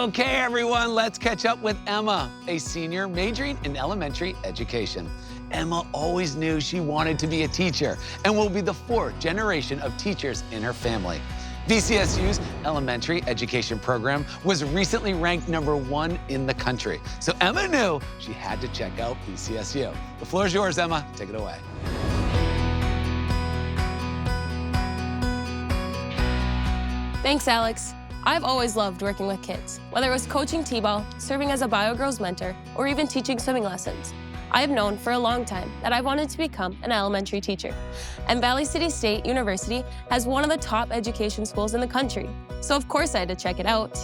Okay, everyone, let's catch up with Emma, a senior majoring in elementary education. Emma always knew she wanted to be a teacher and will be the fourth generation of teachers in her family. VCSU's elementary education program was recently ranked #1 in the country. So Emma knew she had to check out VCSU. The floor is yours, Emma. Take it away. Thanks, Alex. I've always loved working with kids, whether it was coaching t-ball, serving as a Bio Girls mentor, or even teaching swimming lessons. I have known for a long time that I wanted to become an elementary teacher. And Valley City State University has one of the top education schools in the country, so of course I had to check it out.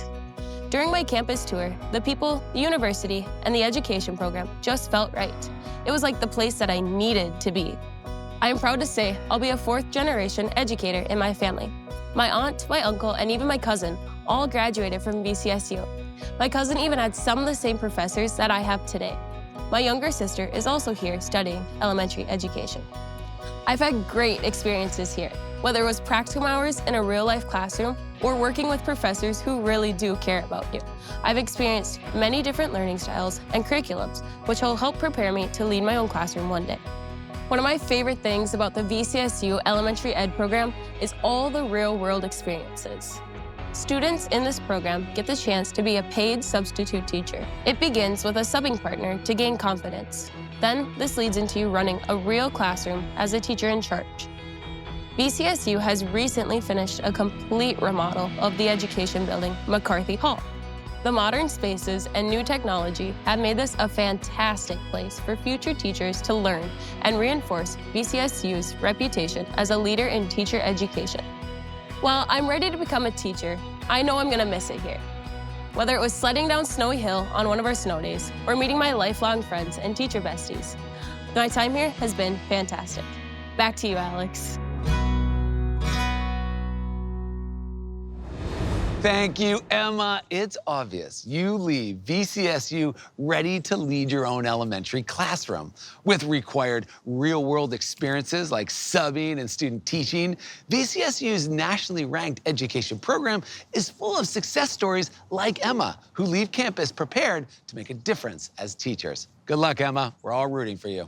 During my campus tour, the people, the university, and the education program just felt right. It was like the place that I needed to be. I am proud to say I'll be a fourth-generation educator in my family. My aunt, my uncle, and even my cousin all graduated from VCSU. My cousin even had some of the same professors that I have today. My younger sister is also here studying elementary education. I've had great experiences here, whether it was practicum hours in a real-life classroom or working with professors who really do care about you. I've experienced many different learning styles and curriculums, which will help prepare me to lead my own classroom one day. One of my favorite things about the VCSU Elementary Ed program is all the real-world experiences. Students in this program get the chance to be a paid substitute teacher. It begins with a subbing partner to gain confidence. Then this leads into you running a real classroom as a teacher in charge. VCSU has recently finished a complete remodel of the education building, McCarthy Hall. The modern spaces and new technology have made this a fantastic place for future teachers to learn and reinforce VCSU's reputation as a leader in teacher education. While I'm ready to become a teacher, I know I'm gonna miss it here. Whether it was sledding down Snowy Hill on one of our snow days or meeting my lifelong friends and teacher besties, my time here has been fantastic. Back to you, Alex. Thank you, Emma. It's obvious you leave VCSU ready to lead your own elementary classroom. With required real-world experiences like subbing and student teaching, VCSU's nationally ranked education program is full of success stories like Emma, who leave campus prepared to make a difference as teachers. Good luck, Emma. We're all rooting for you.